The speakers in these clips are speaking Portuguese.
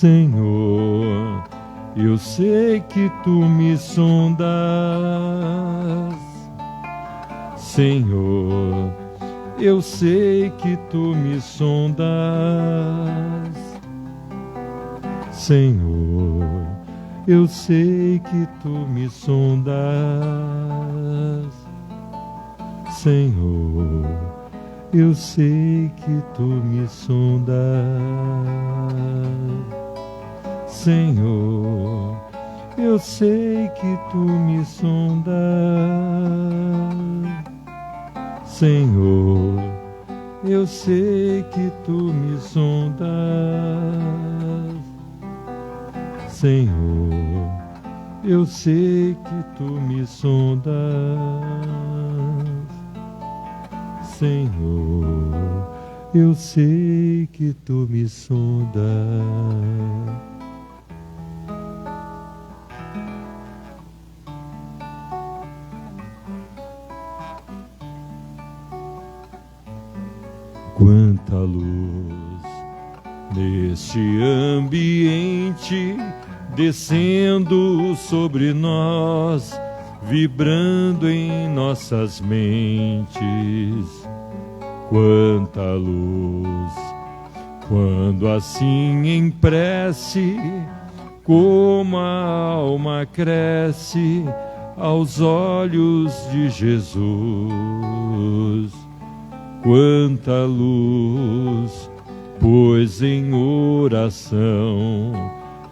Senhor, eu sei que tu me sondas. Senhor, eu sei que tu me sondas. Senhor, eu sei que tu me sondas. Senhor, eu sei que tu me sondas. Senhor, eu sei que tu me sondas. Senhor, eu sei que tu me sondas. Senhor, eu sei que tu me sondas. Senhor, eu sei que tu me sondas. Quanta luz neste ambiente descendo sobre nós, vibrando em nossas mentes. Quanta luz, quando assim em prece, como a alma cresce aos olhos de Jesus. Quanta luz, pois em oração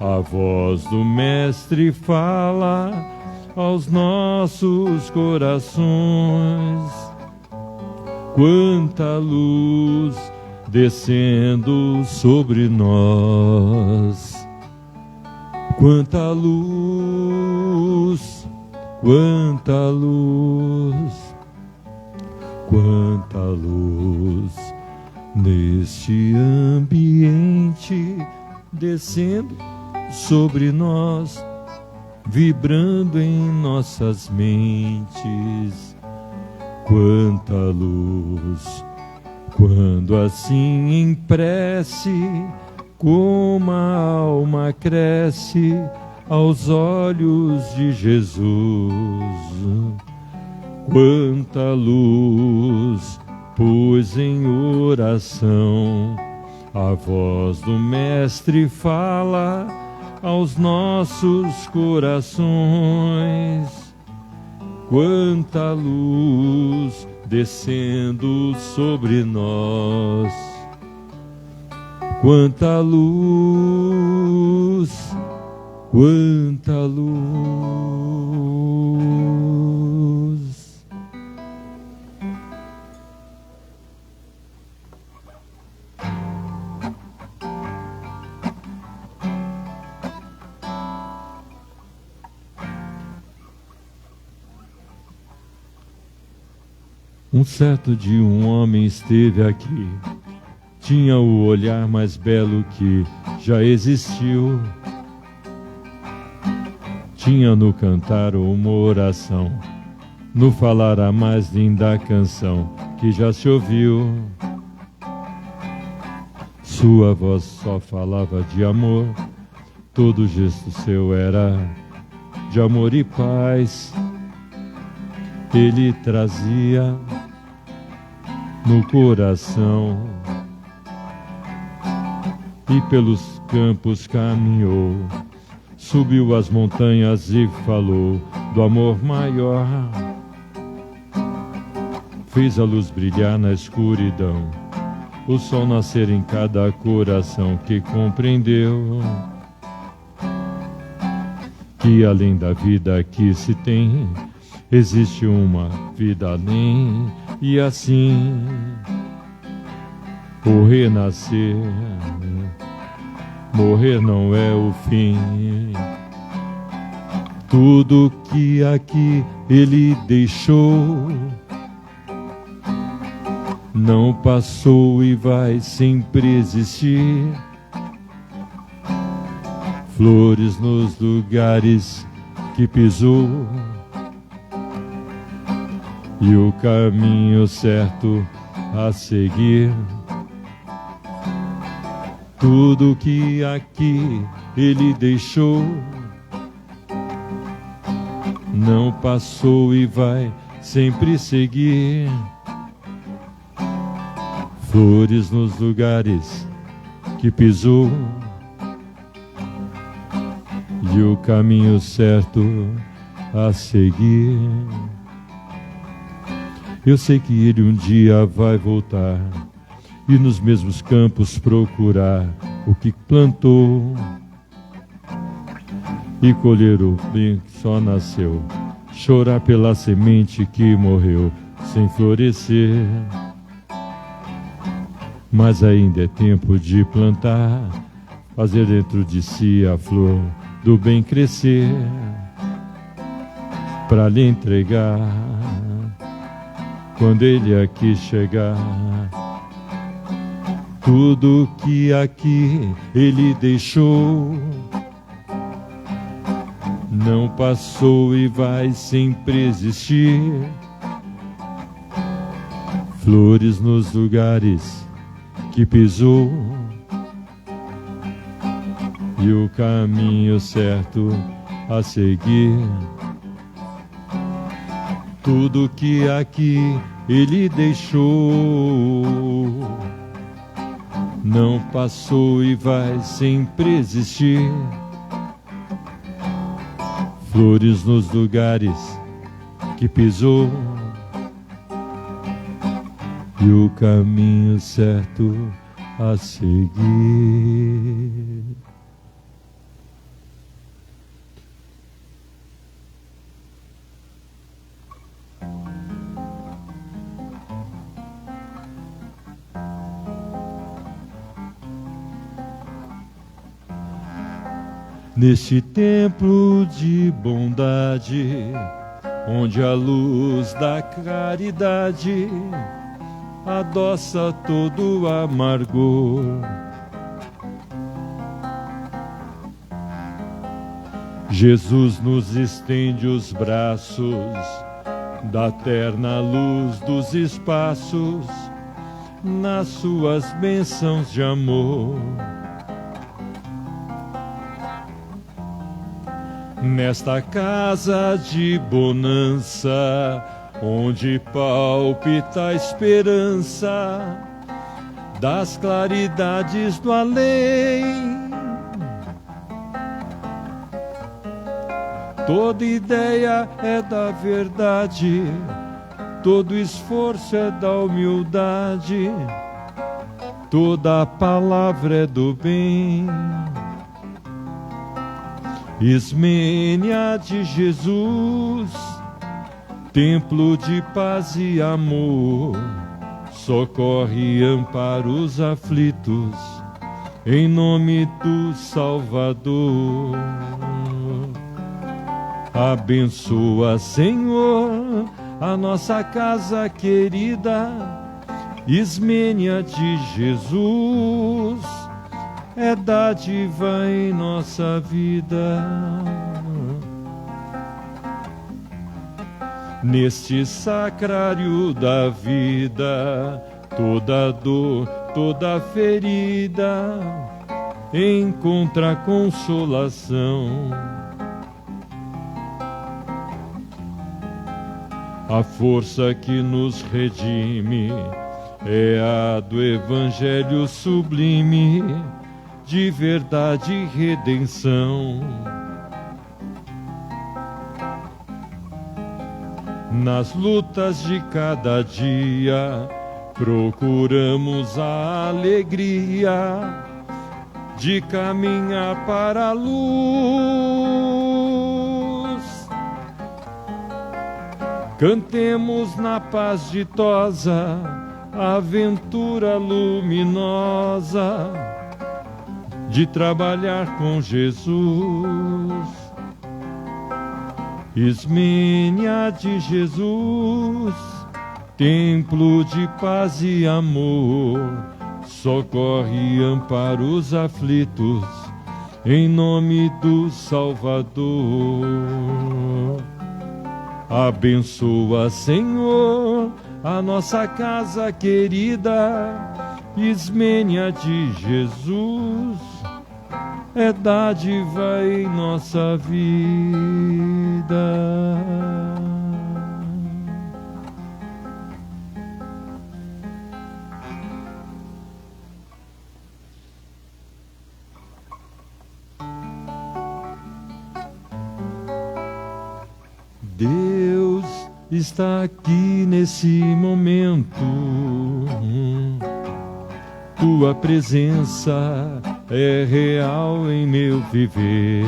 a voz do Mestre fala aos nossos corações. Quanta luz descendo sobre nós. Quanta luz, quanta luz. Quanta luz neste ambiente descendo sobre nós, vibrando em nossas mentes. Quanta luz, quando assim em prece, como a alma cresce aos olhos de Jesus. Quanta luz, pois em oração a voz do Mestre fala aos nossos corações. Quanta luz descendo sobre nós. Quanta luz, quanta luz. Um certo dia um homem esteve aqui, tinha o olhar mais belo que já existiu. Tinha no cantar uma oração, no falar a mais linda canção que já se ouviu. Sua voz só falava de amor, todo gesto seu era de amor e paz. Ele trazia no coração e pelos campos caminhou, subiu as montanhas e falou do amor maior. Fez a luz brilhar na escuridão, o sol nascer em cada coração que compreendeu que além da vida que se tem, existe uma vida além. E assim o renascer, morrer não é o fim. Tudo que aqui ele deixou não passou e vai sempre existir. Flores nos lugares que pisou e o caminho certo a seguir. tudo que aqui Ele deixou não passou e vai sempre seguir. Flores nos lugares que pisou e o caminho certo a seguir. Eu sei que Ele um dia vai voltar e nos mesmos campos procurar o que plantou e colher o bem que só nasceu, chorar pela semente que morreu sem florescer. Mas ainda é tempo de plantar, fazer dentro de si a flor do bem crescer, para lhe entregar quando Ele aqui chegar. Tudo que aqui Ele deixou não passou e vai sempre existir. Flores nos lugares que pisou e o caminho certo a seguir. Tudo que aqui Ele deixou não passou e vai sempre existir. Flores nos lugares que pisou e o caminho certo a seguir. Neste templo de bondade, onde a luz da caridade adoça todo o amargor, Jesus nos estende os braços da terna luz dos espaços, nas suas bênçãos de amor. Nesta casa de bonança, onde palpita a esperança das claridades do além, toda ideia é da verdade, todo esforço é da humildade, toda palavra é do bem. Ismênia de Jesus, templo de paz e amor, socorre e ampara os aflitos, em nome do Salvador. Abençoa, Senhor, a nossa casa querida, Ismênia de Jesus, é dádiva em nossa vida. Neste sacrário da vida, toda dor, toda ferida encontra consolação. A força que nos redime é a do Evangelho sublime, de verdade e redenção. Nas lutas de cada dia, procuramos a alegria de caminhar para a luz. Cantemos na paz ditosa a aventura luminosa de trabalhar com Jesus. Ismênia de Jesus, templo de paz e amor, socorre e ampara os aflitos, em nome do Salvador. Abençoa, Senhor, a nossa casa querida, ismênia de Jesus, é dádiva em nossa vida. Deus está aqui nesse momento. Tua presença é real em meu viver.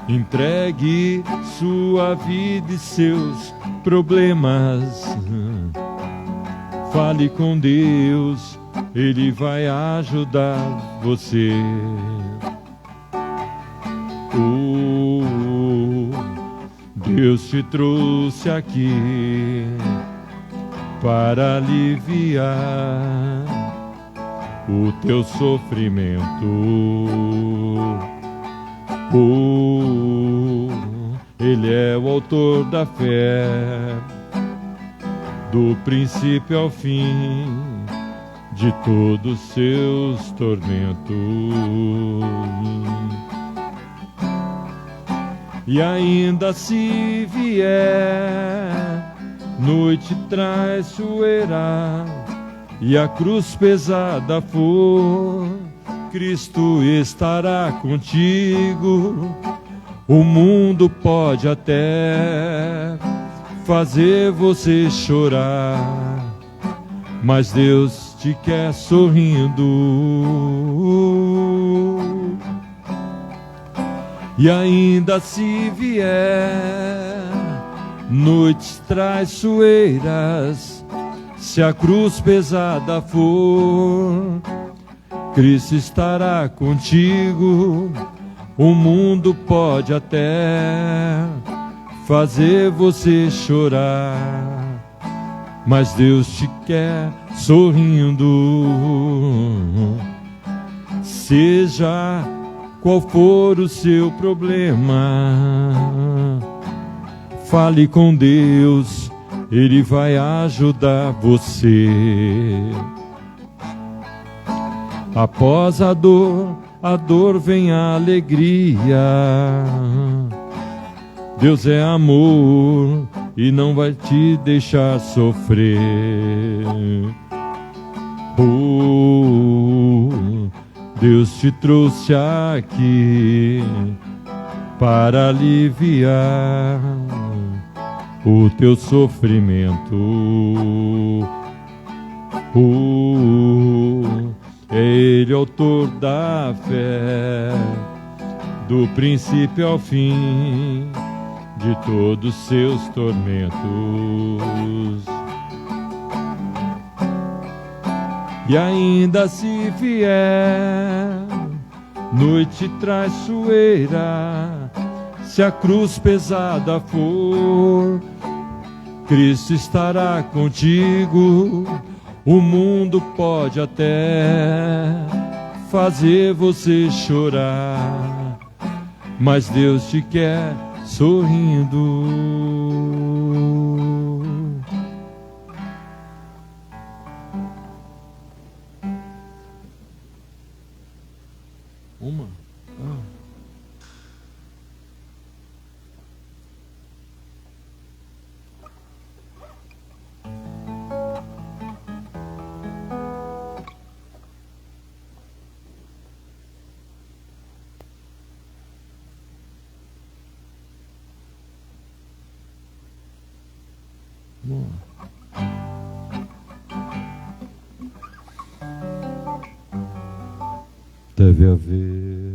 Entregue sua vida e seus problemas. Fale com Deus, Ele vai ajudar você. Deus te trouxe aqui para aliviar o teu sofrimento. Ele é o autor da fé, do princípio ao fim de todos seus tormentos. E ainda se vier noite traiçoeira e a cruz pesada for, Cristo estará contigo. O mundo pode até fazer você chorar, mas Deus te quer sorrindo. E ainda se vier noites traiçoeiras, se a cruz pesada for, Cristo estará contigo. O mundo pode até fazer você chorar, mas Deus te quer sorrindo. Seja qual for o seu problema, fale com Deus, Ele vai ajudar você. Após a dor vem a alegria. Deus é amor e não vai te deixar sofrer. Deus te trouxe aqui para aliviar o teu sofrimento. É Ele autor da fé, do princípio ao fim de todos seus tormentos. E ainda se vier noite traiçoeira, se a cruz pesada for, Cristo estará contigo. O mundo pode até fazer você chorar, mas Deus te quer sorrindo. Uma. Deve haver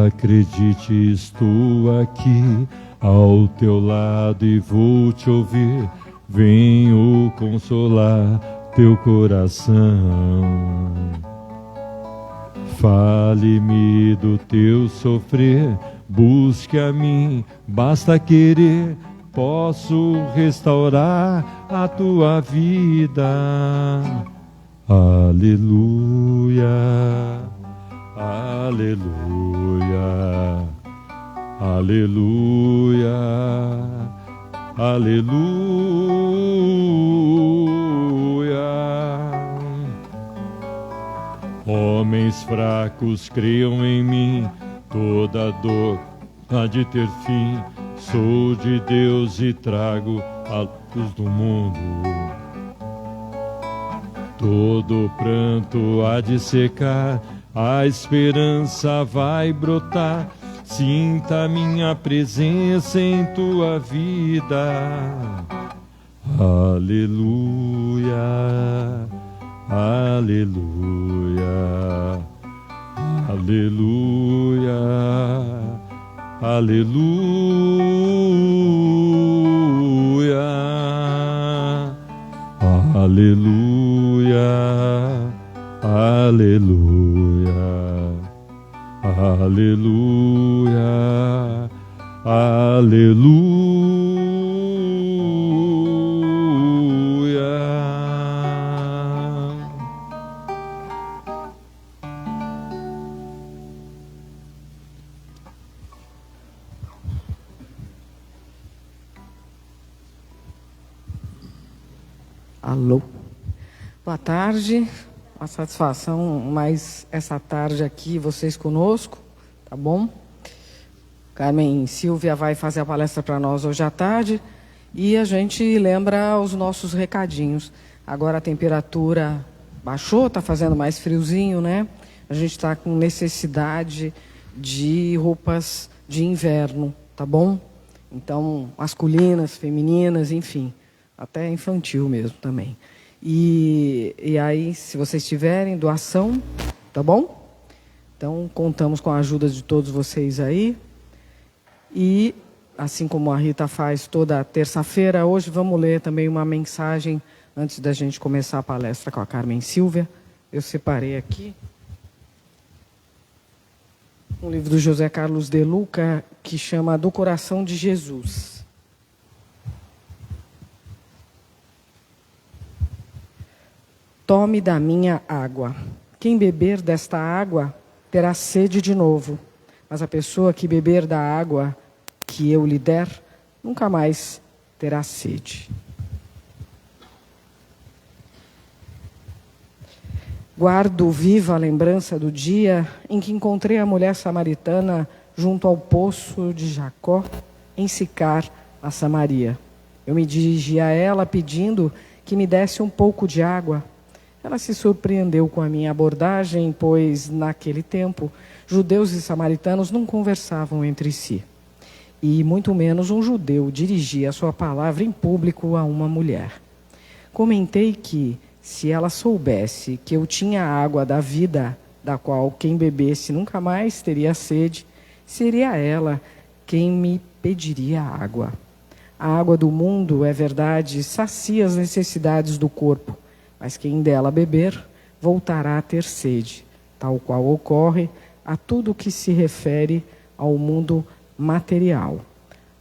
acredite, estou aqui ao teu lado e vou te ouvir. Venho consolar teu coração. Fale-me do teu sofrer, busque a mim, basta querer. Posso restaurar a tua vida. Aleluia, aleluia, aleluia, aleluia. Homens fracos creiam em mim, toda dor há de ter fim. Sou de Deus e trago a luz do mundo. Todo pranto há de secar, a esperança vai brotar. Sinta minha presença em tua vida. Aleluia, aleluia, aleluia, aleluia, aleluia, aleluia, aleluia, aleluia. Alô. Boa tarde. Uma satisfação mais essa tarde aqui, vocês conosco, tá bom? Carmen Silvia vai fazer a palestra para nós hoje à tarde e a gente lembra os nossos recadinhos. Agora a temperatura baixou, está fazendo mais friozinho, né? A gente está com necessidade de roupas de inverno, tá bom? Então, masculinas, femininas, enfim, até infantil mesmo também. E aí, se vocês tiverem doação, tá bom? Então, contamos com a ajuda de todos vocês aí. E, assim como a Rita faz toda terça-feira, hoje vamos ler também uma mensagem antes da gente começar a palestra com a Carmen Silvia. Eu separei aqui um livro do José Carlos de Luca que chama Do Coração de Jesus. Tome da minha água. Quem beber desta água terá sede de novo, mas a pessoa que beber da água que eu lhe der, nunca mais terá sede. Guardo viva a lembrança do dia em que encontrei a mulher samaritana junto ao poço de Jacó, em Sicar, a Samaria. Eu me dirigi a ela pedindo que me desse um pouco de água. Ela se surpreendeu com a minha abordagem, pois, naquele tempo, judeus e samaritanos não conversavam entre si. E, muito menos, um judeu dirigia a sua palavra em público a uma mulher. Comentei que, se ela soubesse que eu tinha a água da vida, da qual quem bebesse nunca mais teria sede, seria ela quem me pediria água. A água do mundo, é verdade, sacia as necessidades do corpo, mas quem dela beber voltará a ter sede, tal qual ocorre a tudo que se refere ao mundo material.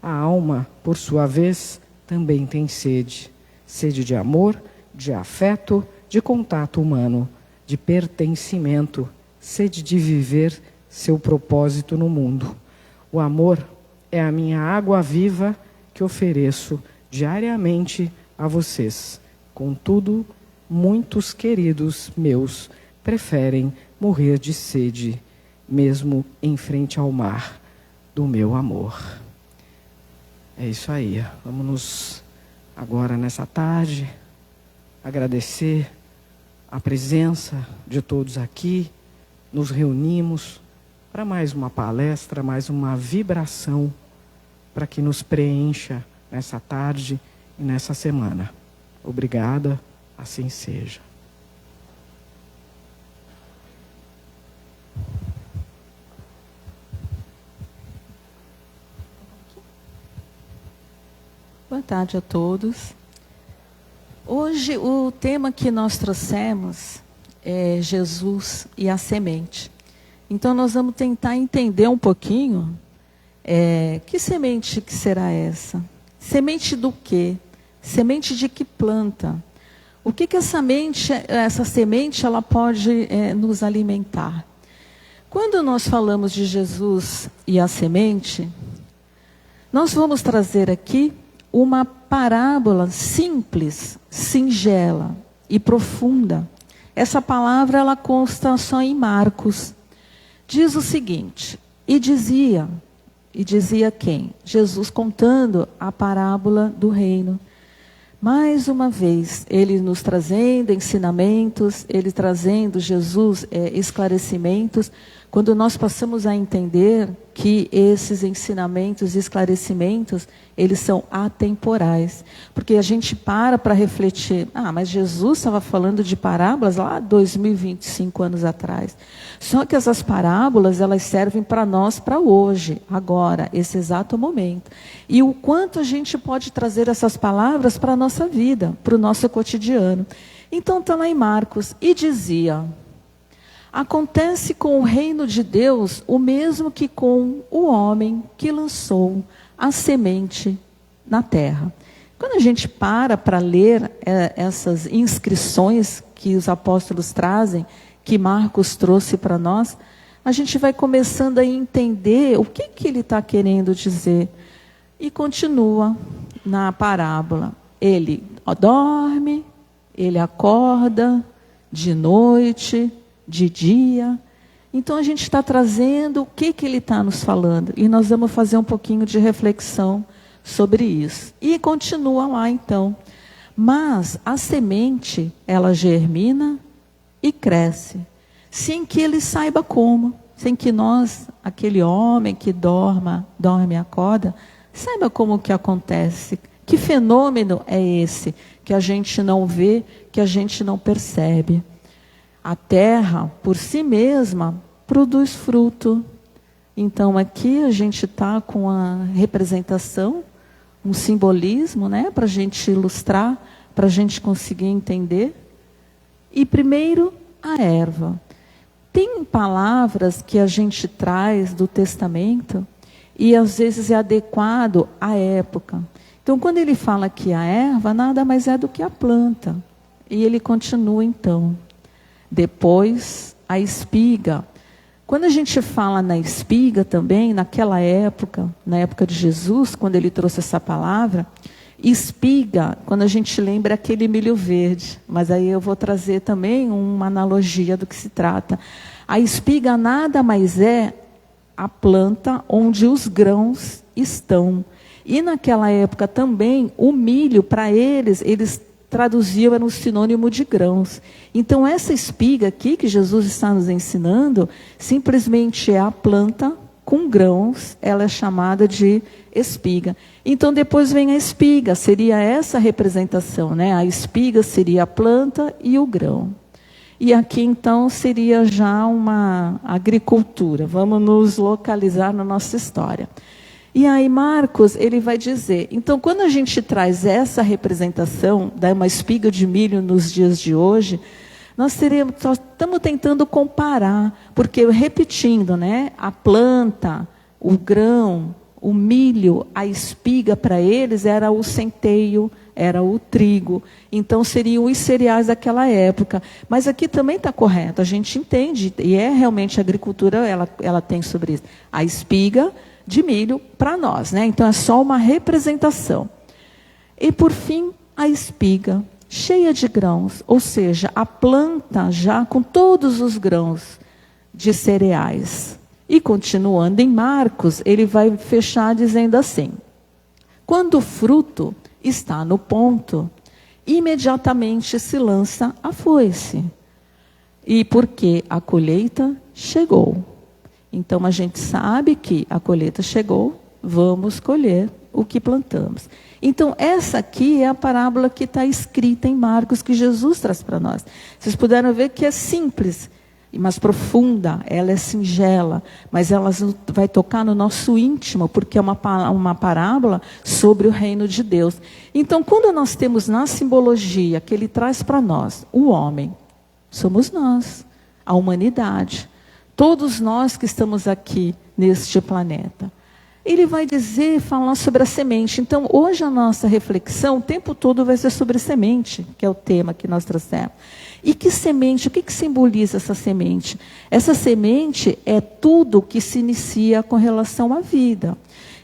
A alma, por sua vez, também tem sede. Sede de amor, de afeto, de contato humano, de pertencimento, sede de viver seu propósito no mundo. O amor é a minha água viva que ofereço diariamente a vocês. Contudo, muitos queridos meus preferem morrer de sede, mesmo em frente ao mar do meu amor. É isso aí. Vamos nos, agora nessa tarde, agradecer a presença de todos aqui. Nos reunimos para mais uma palestra, mais uma vibração para que nos preencha nessa tarde e nessa semana. Obrigada. Assim seja. Boa tarde a todos. Hoje o tema que nós trouxemos é Jesus e a semente. Então nós vamos tentar entender um pouquinho que semente que será essa? Semente do quê? Semente de que planta? O que essa semente ela pode nos alimentar? Quando nós falamos de Jesus e a semente, Nós vamos trazer aqui uma parábola simples, singela e profunda. Essa palavra ela consta só em Marcos. Diz o seguinte: e dizia quem? Jesus contando a parábola do reino. Mais uma vez, ele nos trazendo ensinamentos, ele trazendo Jesus esclarecimentos, quando nós passamos a entender que esses ensinamentos e esclarecimentos, eles são atemporais. Porque a gente para refletir, mas Jesus estava falando de parábolas lá 2025 anos atrás. Só que essas parábolas, elas servem para nós, para hoje, agora, esse exato momento. E o quanto a gente pode trazer essas palavras para a nossa vida, para o nosso cotidiano. Então está lá em Marcos, e dizia: acontece com o reino de Deus o mesmo que com o homem que lançou a semente na terra. Quando a gente para ler essas inscrições que os apóstolos trazem, que Marcos trouxe para nós, a gente vai começando a entender o que ele está querendo dizer. E continua na parábola. Ele dorme, ele acorda de noite, de dia. Então a gente está trazendo o que ele está nos falando. E nós vamos fazer um pouquinho de reflexão sobre isso. E continua lá então. Mas a semente, ela germina e cresce, sem que ele saiba como. Sem que nós, aquele homem que dorme e acorda, saiba como que acontece. Que fenômeno é esse que a gente não vê, que a gente não percebe? A terra, por si mesma, produz fruto. Então, aqui a gente está com a representação, um simbolismo, né, para a gente ilustrar, para a gente conseguir entender. E primeiro, a erva. Tem palavras que a gente traz do Testamento e às vezes é adequado à época. Então, quando ele fala que a erva nada mais é do que a planta. E ele continua então. Depois, a espiga. Quando a gente fala na espiga também, naquela época, na época de Jesus, quando ele trouxe essa palavra, espiga, quando a gente lembra aquele milho verde. Mas aí eu vou trazer também uma analogia do que se trata. A espiga nada mais é a planta onde os grãos estão. E naquela época também, o milho, para eles traduziam, era um sinônimo de grãos. Então essa espiga aqui, que Jesus está nos ensinando, simplesmente é a planta com grãos, ela é chamada de espiga. Então depois vem a espiga, seria essa representação, né? A espiga seria a planta e o grão. E aqui então seria já uma agricultura. Vamos nos localizar na nossa história. E aí Marcos, ele vai dizer, então quando a gente traz essa representação, da uma espiga de milho nos dias de hoje, nós estamos tentando comparar, porque repetindo, né, a planta, o grão, o milho, a espiga para eles era o centeio, era o trigo. Então seriam os cereais daquela época. Mas aqui também está correto, a gente entende, e é realmente a agricultura, ela tem sobre isso. A espiga de milho para nós, né? Então é só uma representação. E por fim, a espiga, cheia de grãos, ou seja, a planta já com todos os grãos de cereais. E continuando em Marcos, ele vai fechar dizendo assim: quando o fruto está no ponto, imediatamente se lança a foice. E porque a colheita chegou. Então a gente sabe que a colheita chegou, vamos colher o que plantamos. Então essa aqui é a parábola que está escrita em Marcos, que Jesus traz para nós. Vocês puderam ver que é simples, mas profunda, ela é singela, mas ela vai tocar no nosso íntimo, porque é uma parábola sobre o reino de Deus. Então quando nós temos na simbologia que ele traz para nós, o homem, somos nós, a humanidade. Todos nós que estamos aqui neste planeta. Ele vai falar sobre a semente. Então, hoje a nossa reflexão, o tempo todo vai ser sobre semente, que é o tema que nós trouxemos. E que semente? O que simboliza essa semente? Essa semente é tudo que se inicia com relação à vida.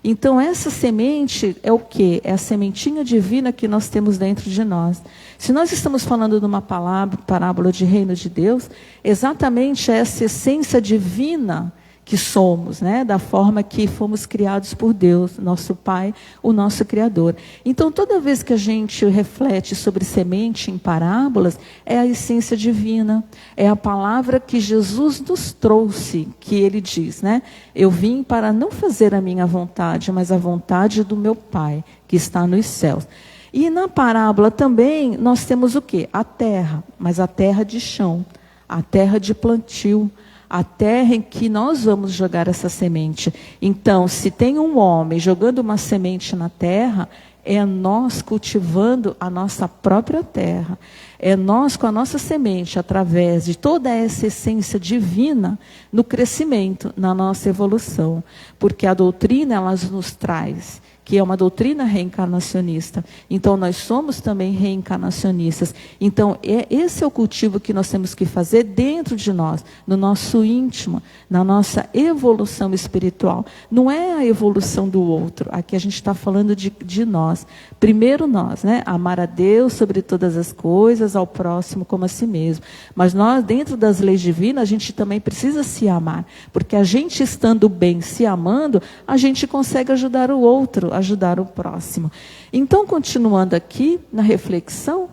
Então, essa semente é o quê? É a sementinha divina que nós temos dentro de nós. Se nós estamos falando de uma parábola de reino de Deus, exatamente essa essência divina que somos, né? Da forma que fomos criados por Deus, nosso Pai, o nosso Criador. Então, toda vez que a gente reflete sobre semente em parábolas, é a essência divina, é a palavra que Jesus nos trouxe, que ele diz, né? Eu vim para não fazer a minha vontade, mas a vontade do meu Pai, que está nos céus. E na parábola também nós temos o quê? A terra, mas a terra de chão, a terra de plantio, a terra em que nós vamos jogar essa semente. Então, se tem um homem jogando uma semente na terra, é nós cultivando a nossa própria terra. É nós com a nossa semente, através de toda essa essência divina, no crescimento, na nossa evolução. Porque a doutrina, ela nos traz, que é uma doutrina reencarnacionista. Então, nós somos também reencarnacionistas. Então, esse é o cultivo que nós temos que fazer dentro de nós, no nosso íntimo, na nossa evolução espiritual. Não é a evolução do outro. Aqui a gente está falando de nós. Primeiro nós, né? Amar a Deus sobre todas as coisas, ao próximo como a si mesmo. Mas nós, dentro das leis divinas, a gente também precisa se amar. Porque a gente estando bem, se amando, a gente consegue ajudar o outro, ajudar o próximo. Então, continuando aqui na reflexão,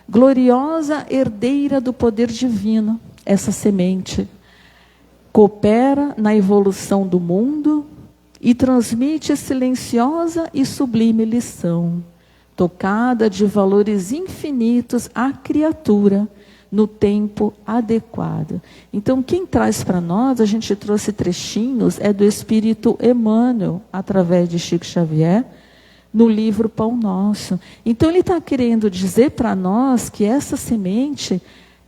gloriosa herdeira do poder divino, essa semente coopera na evolução do mundo e transmite silenciosa e sublime lição, tocada de valores infinitos à criatura no tempo adequado. Então, quem traz para nós, a gente trouxe trechinhos, é do Espírito Emmanuel, através de Chico Xavier, no livro Pão Nosso. Então, ele está querendo dizer para nós que essa semente,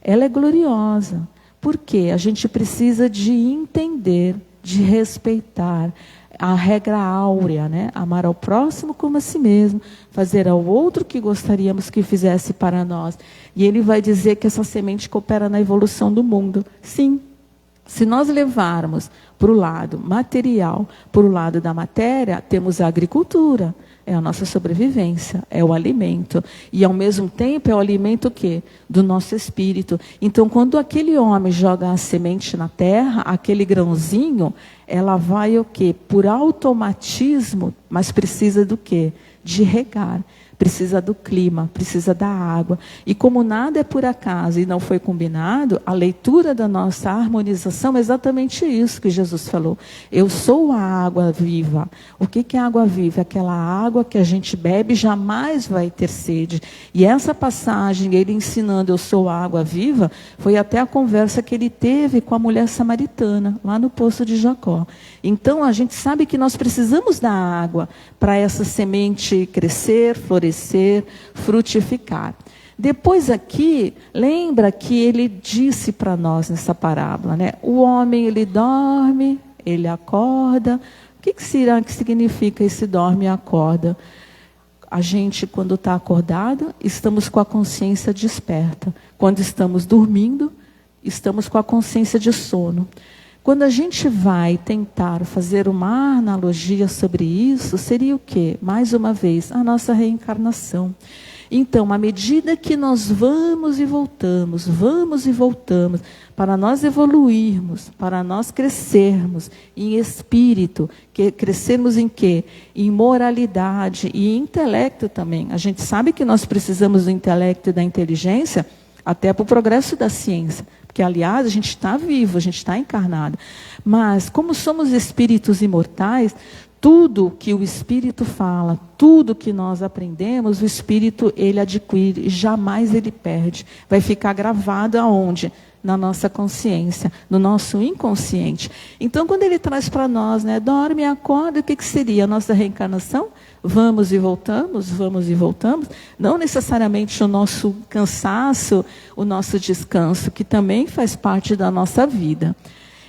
ela é gloriosa. Por quê? A gente precisa de entender, de respeitar a regra áurea, né? Amar ao próximo como a si mesmo, fazer ao outro que gostaríamos que fizesse para nós. E ele vai dizer que essa semente coopera na evolução do mundo. Sim, se nós levarmos para o lado material, para o lado da matéria, temos a agricultura, é a nossa sobrevivência, é o alimento. E ao mesmo tempo é o alimento o quê? Do nosso espírito. Então, quando aquele homem joga a semente na terra, aquele grãozinho, ela vai o quê? Por automatismo, mas precisa do quê? De regar. Precisa do clima, precisa da água. E como nada é por acaso e não foi combinado, a leitura da nossa harmonização é exatamente isso que Jesus falou. Eu sou a água viva. O que é água viva? Aquela água que a gente bebe jamais vai ter sede. E essa passagem, ele ensinando eu sou a água viva, foi até a conversa que ele teve com a mulher samaritana, lá no poço de Jacó. Então, a gente sabe que nós precisamos da água para essa semente crescer, florescer, frutificar. Depois aqui, lembra que ele disse para nós nessa parábola, né? O homem, ele dorme, ele acorda. O que será que significa esse dorme e acorda? A gente, quando está acordado, estamos com a consciência desperta. Quando estamos dormindo, estamos com a consciência de sono. Quando a gente vai tentar fazer uma analogia sobre isso, seria o quê? Mais uma vez, a nossa reencarnação. Então, à medida que nós vamos e voltamos, para nós evoluirmos, para nós crescermos em espírito, crescermos em quê? Em moralidade e em intelecto também. A gente sabe que nós precisamos do intelecto e da inteligência até para o progresso da ciência. Porque, aliás, a gente está vivo, a gente está encarnado. Mas, como somos espíritos imortais, tudo que o Espírito fala, tudo que nós aprendemos, o Espírito, ele adquire, jamais ele perde. Vai ficar gravado aonde? Na nossa consciência, no nosso inconsciente. Então, quando ele traz para nós, né, dorme e acorda, o que seria a nossa reencarnação? Vamos e voltamos. Não necessariamente o nosso cansaço, o nosso descanso, que também faz parte da nossa vida.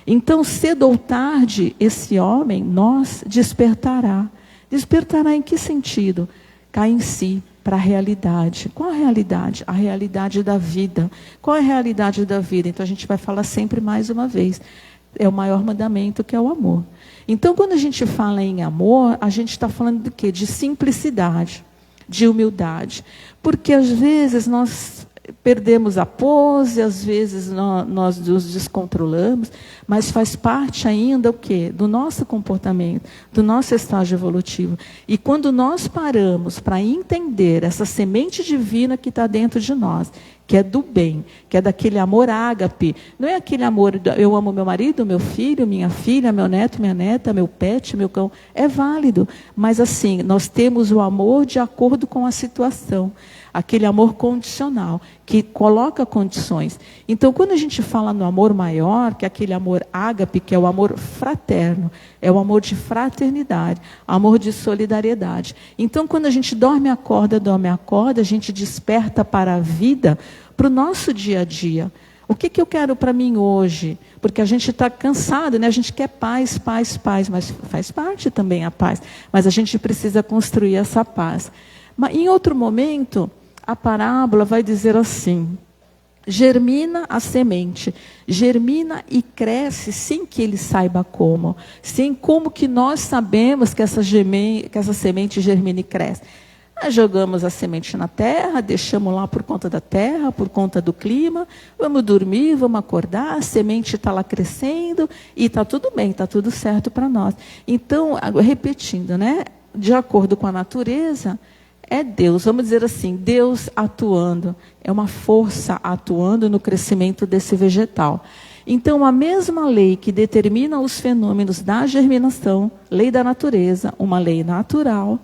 Então, cedo ou tarde, esse homem, nós, despertará. Despertará em que sentido? Cai em si, para a realidade. Qual a realidade? A realidade da vida. Qual é a realidade da vida? Então, a gente vai falar sempre mais uma vez. é o maior mandamento, que é o amor. Então, quando a gente fala em amor, a gente está falando de quê? De simplicidade, de humildade. Porque às vezes nós perdemos a pose, às vezes nós nos descontrolamos, mas faz parte ainda o quê? Do nosso comportamento, do nosso estágio evolutivo. E quando nós paramos para entender essa semente divina que está dentro de nós, que é do bem, que é daquele amor ágape, não é aquele amor, eu amo meu marido, meu filho, minha filha, meu neto, minha neta, meu pet, meu cão, é válido, mas assim, nós temos o amor de acordo com a situação, aquele amor condicional, que coloca condições. Então, quando a gente fala no amor maior, que é aquele amor ágape, que é o amor fraterno, é o amor de fraternidade, amor de solidariedade. Então, quando a gente dorme, acorda, a gente desperta para a vida, para o nosso dia a dia. O que eu quero para mim hoje? Porque a gente está cansado, né? A gente quer paz, mas faz parte também a paz. Mas a gente precisa construir essa paz. Mas em outro momento, a parábola vai dizer assim: germina a semente, germina e cresce sem que ele saiba como. Sem como que nós sabemos que essa semente germina e cresce. Nós jogamos a semente na terra, deixamos lá por conta da terra, por conta do clima, vamos dormir, vamos acordar, a semente está lá crescendo e está tudo bem, está tudo certo para nós. Então, repetindo, né? De acordo com a natureza, é Deus, vamos dizer assim, Deus atuando, é uma força atuando no crescimento desse vegetal. Então, a mesma lei que determina os fenômenos da germinação, lei da natureza, uma lei natural,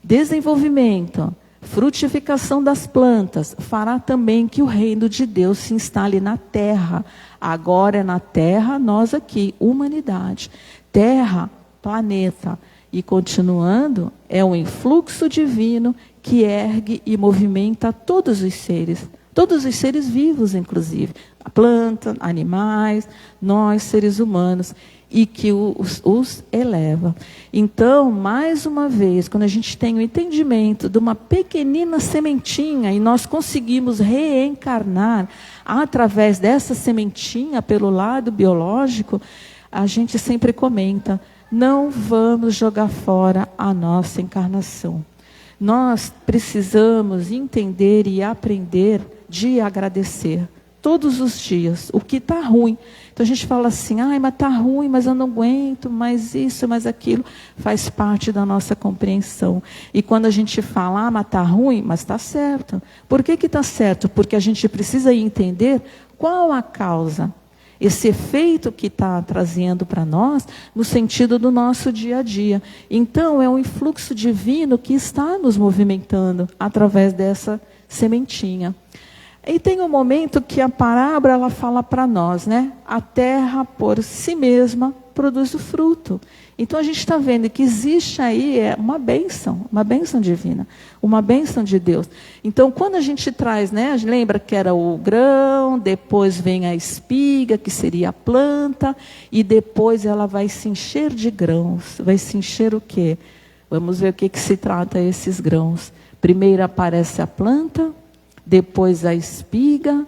desenvolvimento, frutificação das plantas, fará também que o reino de Deus se instale na terra. Agora é na terra, nós aqui, humanidade. Terra, planeta. E continuando, é um influxo divino que ergue e movimenta todos os seres vivos, inclusive, a planta, animais, nós, seres humanos, e que os eleva. Então, mais uma vez, quando a gente tem o entendimento de uma pequenina sementinha, e nós conseguimos reencarnar através dessa sementinha, pelo lado biológico, a gente sempre comenta: não vamos jogar fora a nossa encarnação. Nós precisamos entender e aprender de agradecer todos os dias o que está ruim. Então a gente fala assim: ai, mas está ruim, mas eu não aguento, mas isso, mas aquilo. Faz parte da nossa compreensão. E quando a gente fala: ah, mas está ruim, mas está certo. Por que está certo? Porque a gente precisa entender qual a causa. Esse efeito que está trazendo para nós, no sentido do nosso dia a dia. Então, é um influxo divino que está nos movimentando através dessa sementinha. E tem um momento que a parábola ela fala para nós, né? A terra por si mesma produz o fruto. Então a gente está vendo que existe aí uma bênção divina, uma bênção de Deus. Então quando a gente traz, né? A gente lembra que era o grão, depois vem a espiga, que seria a planta, e depois ela vai se encher de grãos. Vai se encher o quê? Vamos ver o que se trata esses grãos. Primeiro aparece a planta, depois a espiga,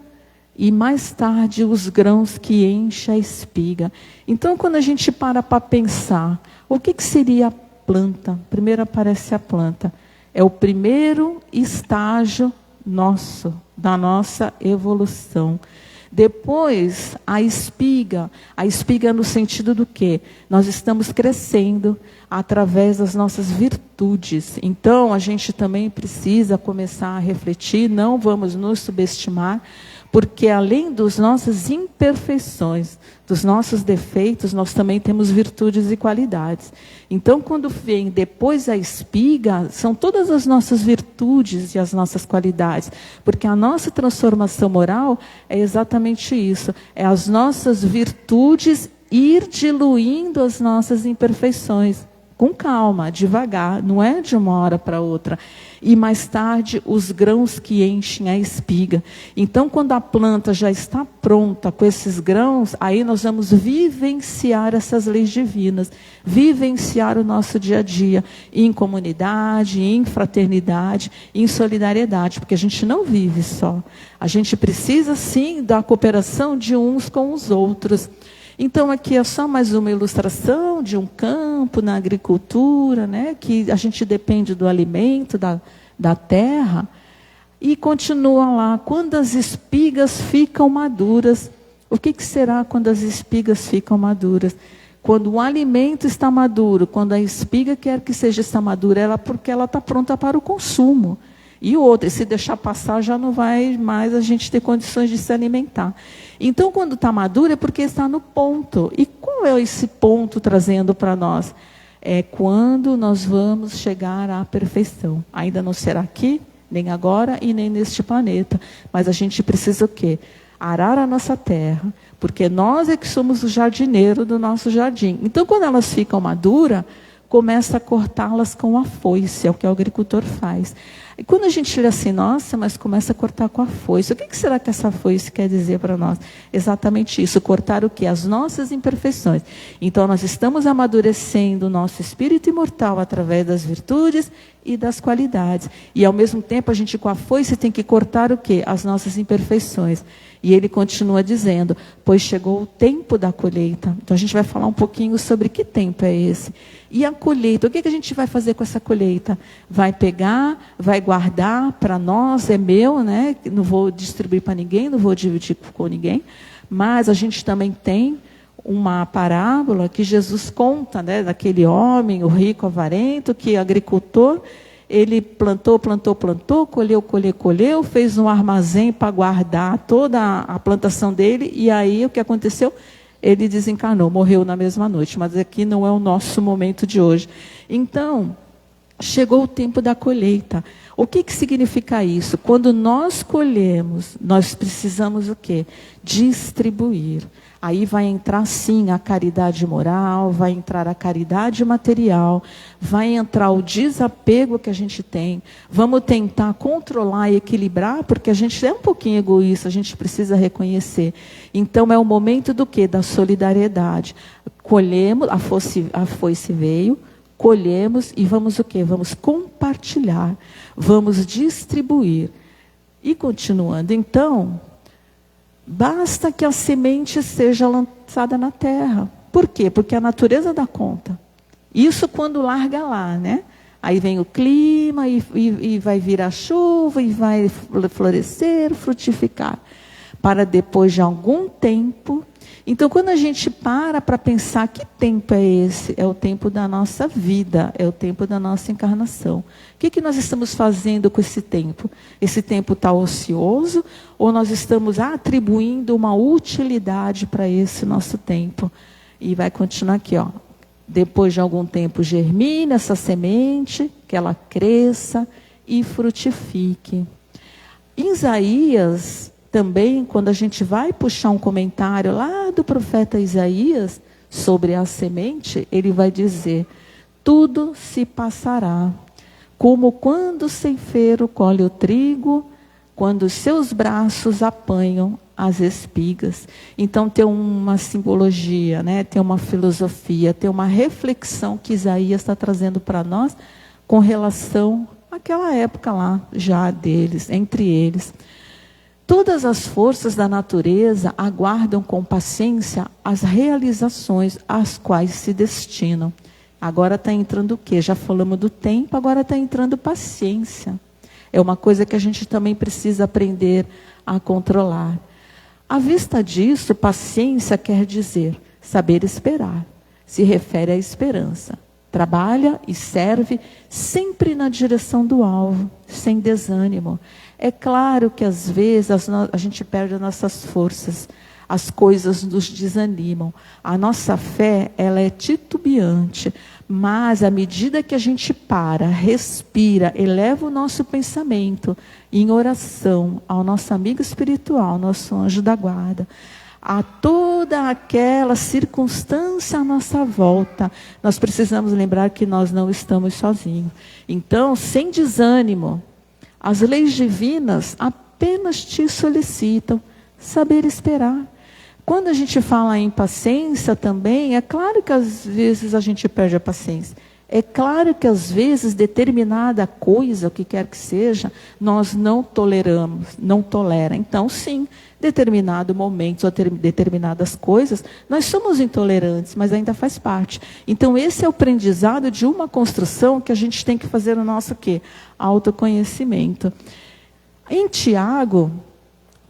e mais tarde os grãos que enchem a espiga. Então, quando a gente para pensar, o que seria a planta? Primeiro aparece a planta. É o primeiro estágio da nossa evolução. Depois, a espiga no sentido do quê? Nós estamos crescendo através das nossas virtudes. Então, a gente também precisa começar a refletir, não vamos nos subestimar, porque além das nossas imperfeições, dos nossos defeitos, nós também temos virtudes e qualidades. Então, quando vem depois a espiga, são todas as nossas virtudes e as nossas qualidades. Porque a nossa transformação moral é exatamente isso. É as nossas virtudes ir diluindo as nossas imperfeições. Com calma, devagar, não é de uma hora para outra. E mais tarde, os grãos que enchem a espiga. Então, quando a planta já está pronta com esses grãos, aí nós vamos vivenciar essas leis divinas, vivenciar o nosso dia a dia, em comunidade, em fraternidade, em solidariedade, porque a gente não vive só. A gente precisa, sim, da cooperação de uns com os outros. Então, aqui é só mais uma ilustração de um campo na agricultura, né, que a gente depende do alimento, da terra. E continua lá, quando as espigas ficam maduras. O que será quando as espigas ficam maduras? Quando o alimento está maduro, quando a espiga quer que seja está madura, porque ela está pronta para o consumo. E outra, se deixar passar, já não vai mais a gente ter condições de se alimentar. Então, quando está madura, é porque está no ponto. E qual é esse ponto trazendo para nós? É quando nós vamos chegar à perfeição. Ainda não será aqui, nem agora e nem neste planeta. Mas a gente precisa o quê? Arar a nossa terra, porque nós é que somos o jardineiro do nosso jardim. Então, quando elas ficam maduras, começa a cortá-las com a foice, é o que o agricultor faz. E quando a gente lê assim, nossa, mas começa a cortar com a foice. O que será que essa foice quer dizer para nós? Exatamente isso, cortar o quê? As nossas imperfeições. Então, nós estamos amadurecendo o nosso espírito imortal através das virtudes e das qualidades. E, ao mesmo tempo, a gente com a foice tem que cortar o quê? As nossas imperfeições. E ele continua dizendo, pois chegou o tempo da colheita. Então, a gente vai falar um pouquinho sobre que tempo é esse. E a colheita, o que a gente vai fazer com essa colheita? Vai pegar, vai guardar para nós, é meu, né? Não vou distribuir para ninguém, não vou dividir com ninguém. Mas a gente também tem uma parábola que Jesus conta, né? Daquele homem, o rico avarento, que agricultor, ele plantou, colheu, fez um armazém para guardar toda a plantação dele, e aí o que aconteceu? Ele desencarnou, morreu na mesma noite, mas aqui não é o nosso momento de hoje. Então, chegou o tempo da colheita. O que significa isso? Quando nós colhemos, nós precisamos o quê? Distribuir. Aí vai entrar sim a caridade moral, vai entrar a caridade material, vai entrar o desapego que a gente tem. Vamos tentar controlar e equilibrar, porque a gente é um pouquinho egoísta, a gente precisa reconhecer. Então é o momento do quê? Da solidariedade. Colhemos, a foice veio, colhemos e vamos o quê? Vamos compartilhar, vamos distribuir. E continuando, então, basta que a semente seja lançada na terra. Por quê? Porque a natureza dá conta. Isso quando larga lá, né? Aí vem o clima e vai vir a chuva e vai florescer, frutificar. Para depois de algum tempo. Então, quando a gente para pensar que tempo é esse? É o tempo da nossa vida, é o tempo da nossa encarnação. O que nós estamos fazendo com esse tempo? Esse tempo está ocioso ou nós estamos atribuindo uma utilidade para esse nosso tempo? E vai continuar aqui, ó. Depois de algum tempo germina essa semente, que ela cresça e frutifique. Em Isaías, também, quando a gente vai puxar um comentário lá do profeta Isaías sobre a semente, ele vai dizer, tudo se passará, como quando o ceifeiro colhe o trigo, quando os seus braços apanham as espigas. Então tem uma simbologia, né? Tem uma filosofia, tem uma reflexão que Isaías está trazendo para nós com relação àquela época lá já deles, entre eles. Todas as forças da natureza aguardam com paciência as realizações às quais se destinam. Agora está entrando o quê? Já falamos do tempo, agora está entrando paciência. É uma coisa que a gente também precisa aprender a controlar. À vista disso, paciência quer dizer saber esperar. Se refere à esperança. Trabalha e serve sempre na direção do alvo, sem desânimo. É claro que às vezes a gente perde as nossas forças, as coisas nos desanimam. A nossa fé, ela é titubeante, mas à medida que a gente para, respira, eleva o nosso pensamento em oração ao nosso amigo espiritual, nosso anjo da guarda, a toda aquela circunstância à nossa volta, nós precisamos lembrar que nós não estamos sozinhos. Então, sem desânimo, as leis divinas apenas te solicitam saber esperar. Quando a gente fala em paciência também, é claro que às vezes a gente perde a paciência. É claro que às vezes determinada coisa, o que quer que seja, nós não toleramos, não tolera. Então sim, determinado momento ou determinadas coisas, nós somos intolerantes, mas ainda faz parte. Então esse é o aprendizado de uma construção que a gente tem que fazer no nosso quê? Autoconhecimento. Em Tiago,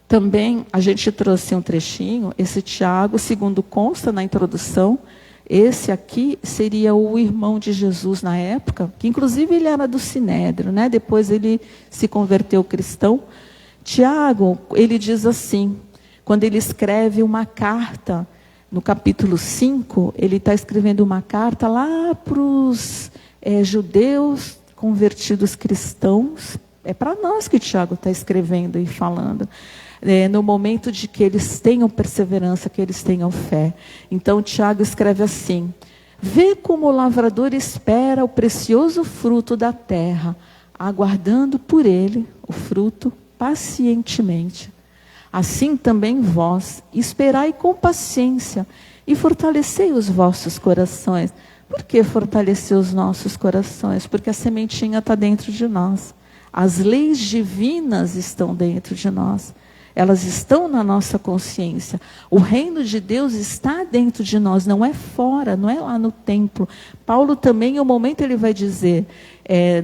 também a gente trouxe um trechinho, esse Tiago, segundo consta na introdução, esse aqui seria o irmão de Jesus na época, que inclusive ele era do Sinédrio, né? Depois ele se converteu cristão. Tiago, ele diz assim, quando ele escreve uma carta, no capítulo 5, ele está escrevendo uma carta lá para os judeus convertidos cristãos. É para nós que Tiago está escrevendo e falando. No momento de que eles tenham perseverança, que eles tenham fé. Então Tiago escreve assim: vê como o lavrador espera o precioso fruto da terra, aguardando por ele o fruto pacientemente. Assim também vós, esperai com paciência e fortalecei os vossos corações. Por que fortalecer os nossos corações? Porque a sementinha está dentro de nós. As leis divinas estão dentro de nós. Elas estão na nossa consciência. O reino de Deus está dentro de nós, não é fora, não é lá no templo. Paulo também, em um momento, ele vai dizer,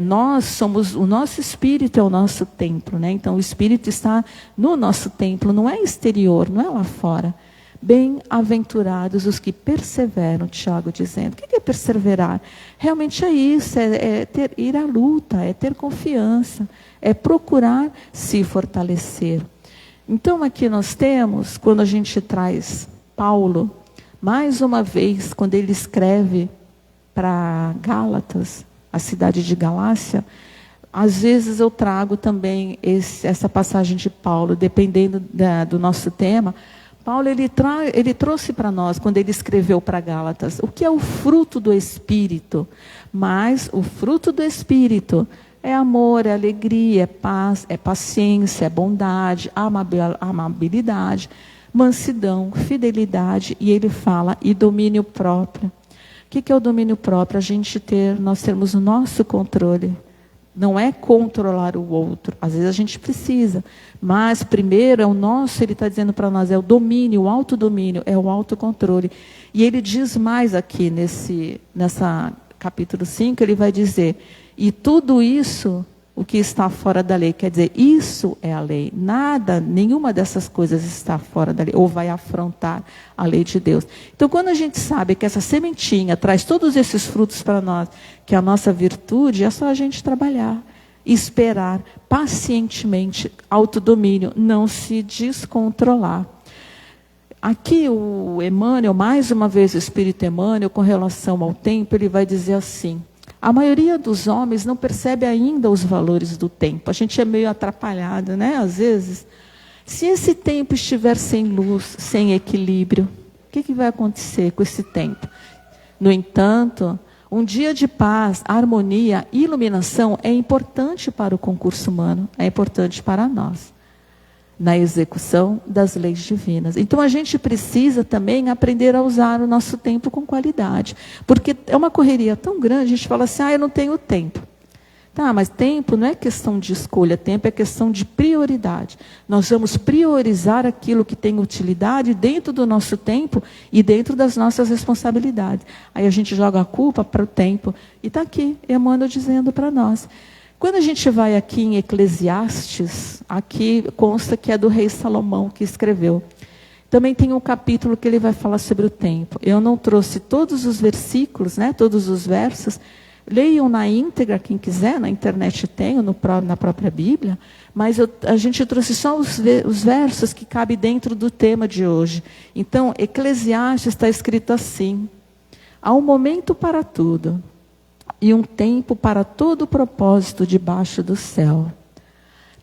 nós somos, o nosso espírito é o nosso templo, né? Então o espírito está no nosso templo, não é exterior, não é lá fora. Bem-aventurados os que perseveram, Tiago dizendo. O que é perseverar? Realmente é isso, ir à luta, é ter confiança, é procurar se fortalecer. Então aqui nós temos, quando a gente traz Paulo, mais uma vez, quando ele escreve para Gálatas, a cidade de Galácia, às vezes eu trago também essa passagem de Paulo, dependendo do nosso tema. Paulo ele trouxe para nós, quando ele escreveu para Gálatas, o que é o fruto do Espírito. Mas o fruto do Espírito é amor, é alegria, é paz, é paciência, é bondade, amabilidade, mansidão, fidelidade, e ele fala, e domínio próprio. O que é o domínio próprio? Nós termos o nosso controle. Não é controlar o outro. Às vezes a gente precisa. Mas primeiro é o nosso, ele está dizendo para nós, é o domínio, o autodomínio, é o autocontrole. E ele diz mais aqui nessa capítulo 5, ele vai dizer, e tudo isso, o que está fora da lei, quer dizer, isso é a lei. Nenhuma dessas coisas está fora da lei, ou vai afrontar a lei de Deus. Então, quando a gente sabe que essa sementinha traz todos esses frutos para nós, que é a nossa virtude, é só a gente trabalhar, esperar, pacientemente, autodomínio, não se descontrolar. Aqui o Emmanuel, mais uma vez o Espírito Emmanuel, com relação ao tempo, ele vai dizer assim, a maioria dos homens não percebe ainda os valores do tempo. A gente é meio atrapalhado, né? Às vezes. Se esse tempo estiver sem luz, sem equilíbrio, o que vai acontecer com esse tempo? No entanto, um dia de paz, harmonia, iluminação é importante para o concurso humano, é importante para nós, na execução das leis divinas. Então a gente precisa também aprender a usar o nosso tempo com qualidade. Porque é uma correria tão grande, a gente fala assim, eu não tenho tempo. Tá, mas tempo não é questão de escolha, tempo é questão de prioridade. Nós vamos priorizar aquilo que tem utilidade dentro do nosso tempo e dentro das nossas responsabilidades. Aí a gente joga a culpa para o tempo. E está aqui, Emmanuel dizendo para nós. Quando a gente vai aqui em Eclesiastes, aqui consta que é do rei Salomão que escreveu. Também tem um capítulo que ele vai falar sobre o tempo. Eu não trouxe todos os versículos, né, todos os versos. Leiam na íntegra, quem quiser, na internet tem, na própria Bíblia. Mas a gente trouxe só os versos que cabem dentro do tema de hoje. Então, Eclesiastes está escrito assim. Há um momento para tudo. E um tempo para todo propósito debaixo do céu.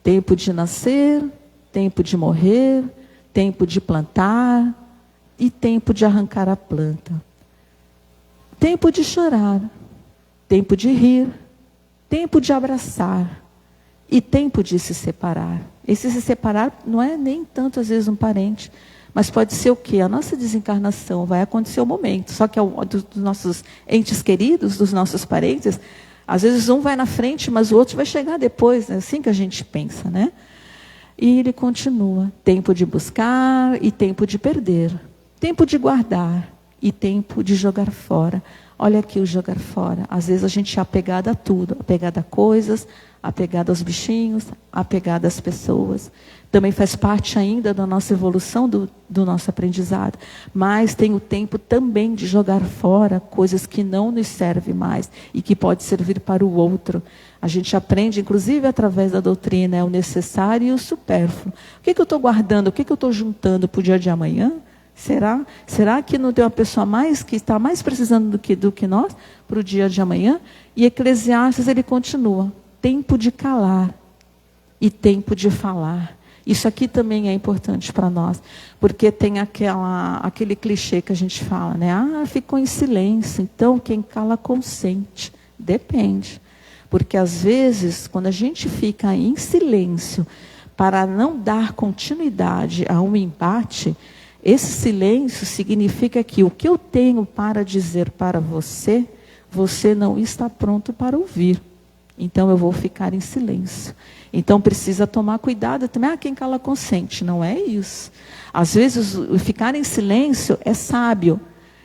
Tempo de nascer, tempo de morrer, tempo de plantar e tempo de arrancar a planta. Tempo de chorar, tempo de rir, tempo de abraçar e tempo de se separar. Esse se separar não é nem tanto às vezes um parente, Mas pode ser o quê? A nossa desencarnação vai acontecer o momento. Só que dos nossos entes queridos, dos nossos parentes, às vezes um vai na frente, mas o outro vai chegar depois. É assim que a gente pensa, né? E ele continua. Tempo de buscar e tempo de perder. Tempo de guardar e tempo de jogar fora. Olha aqui o jogar fora. Às vezes a gente é apegado a tudo. Apegado a coisas, apegado aos bichinhos, apegado às pessoas. Também faz parte ainda da nossa evolução, do nosso aprendizado. Mas tem o tempo também de jogar fora coisas que não nos servem mais e que pode servir para o outro. A gente aprende, inclusive através da doutrina, o necessário e o supérfluo. O que eu estou guardando? O que eu estou juntando para o dia de amanhã? Será que não tem uma pessoa mais que está mais precisando do que nós para o dia de amanhã? E Eclesiastes, ele continua. Tempo de calar e tempo de falar. Isso aqui também é importante para nós, porque tem aquele clichê que a gente fala, né? Ficou em silêncio, então quem cala consente. Depende. Porque às vezes, quando a gente fica em silêncio para não dar continuidade a um embate, esse silêncio significa que o que eu tenho para dizer para você, você não está pronto para ouvir. Então eu vou ficar em silêncio. Então precisa tomar cuidado também. Quem cala consente. Não é isso. Às vezes o ficar em silêncio é sábio.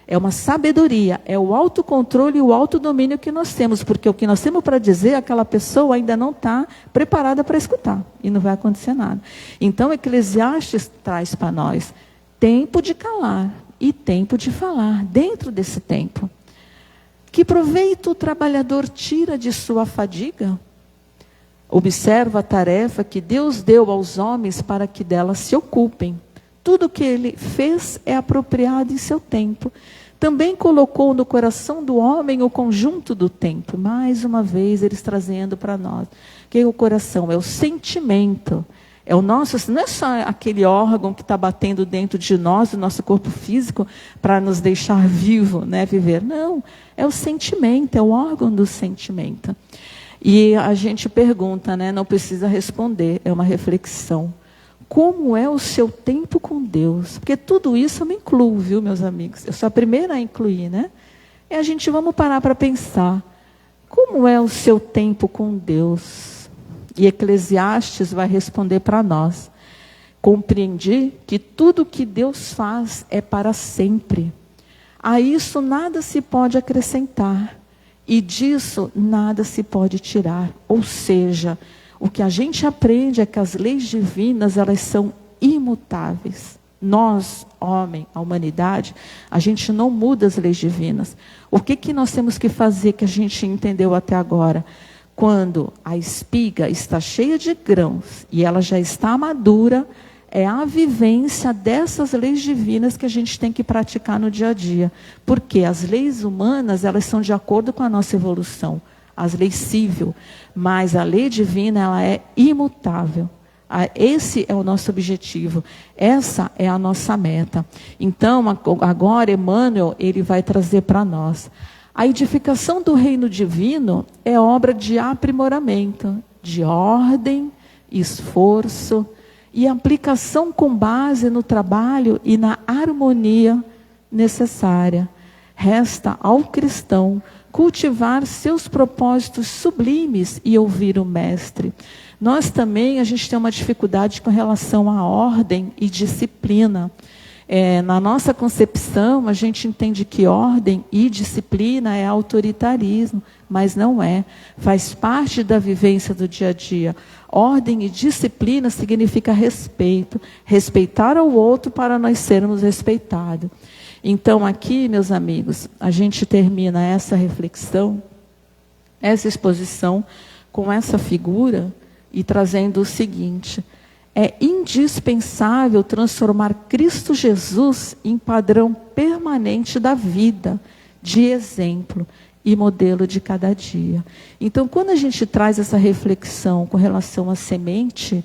É uma sabedoria. É o autocontrole e o autodomínio que nós temos. Porque o que nós temos para dizer, aquela pessoa ainda não está preparada para escutar. E não vai acontecer nada. Então Eclesiastes traz para nós tempo de calar e tempo de falar. Dentro desse tempo. Que proveito o trabalhador tira de sua fadiga? Observa a tarefa que Deus deu aos homens para que dela se ocupem. Tudo que ele fez é apropriado em seu tempo. Também colocou no coração do homem o conjunto do tempo. Mais uma vez, eles trazendo para nós. Que é o coração? É o sentimento. É o nosso, não é só aquele órgão que está batendo dentro de nós, do nosso corpo físico, para nos deixar vivo, né, viver. Não, é o sentimento, é o órgão do sentimento. E a gente pergunta, né, não precisa responder, é uma reflexão. Como é o seu tempo com Deus? Porque tudo isso eu me incluo, viu, meus amigos? Eu sou a primeira a incluir, né? E a gente vamos parar para pensar. Como é o seu tempo com Deus? E Eclesiastes vai responder para nós. Compreendi que tudo que Deus faz é para sempre. A isso nada se pode acrescentar. E disso nada se pode tirar. Ou seja, o que a gente aprende é que as leis divinas, elas são imutáveis. Nós, homem, a humanidade, a gente não muda as leis divinas. O que nós temos que fazer que a gente entendeu até agora? Quando a espiga está cheia de grãos e ela já está madura, é a vivência dessas leis divinas que a gente tem que praticar no dia a dia. Porque as leis humanas, elas são de acordo com a nossa evolução. As leis civil. Mas a lei divina, ela é imutável. Esse é o nosso objetivo. Essa é a nossa meta. Então, agora, Emmanuel, ele vai trazer para nós. A edificação do reino divino é obra de aprimoramento, de ordem, esforço e aplicação com base no trabalho e na harmonia necessária. Resta ao cristão cultivar seus propósitos sublimes e ouvir o Mestre. Nós também, a gente tem uma dificuldade com relação à ordem e disciplina. Na nossa concepção, a gente entende que ordem e disciplina é autoritarismo, mas não é. Faz parte da vivência do dia a dia. Ordem e disciplina significa respeito. Respeitar ao outro para nós sermos respeitados. Então aqui, meus amigos, a gente termina essa reflexão, essa exposição, com essa figura e trazendo o seguinte: é indispensável transformar Cristo Jesus em padrão permanente da vida, de exemplo e modelo de cada dia. Então, quando a gente traz essa reflexão com relação à semente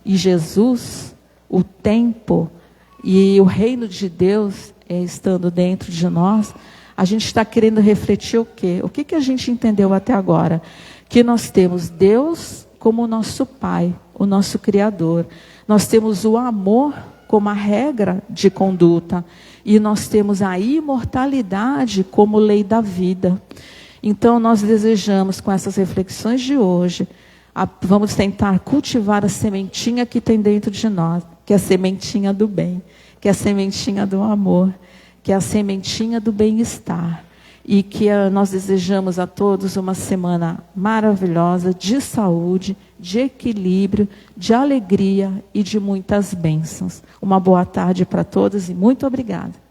e Jesus, o tempo e o reino de Deus estando dentro de nós, a gente está querendo refletir o quê? O que a gente entendeu até agora? Que nós temos Deus como nosso Pai, o nosso Criador. Nós temos o amor como a regra de conduta. E nós temos a imortalidade como lei da vida. Então, nós desejamos, com essas reflexões de hoje, vamos tentar cultivar a sementinha que tem dentro de nós, que é a sementinha do bem, que é a sementinha do amor, que é a sementinha do bem-estar. E que nós desejamos a todos uma semana maravilhosa, de saúde, de equilíbrio, de alegria e de muitas bênçãos. Uma boa tarde para todos e muito obrigada.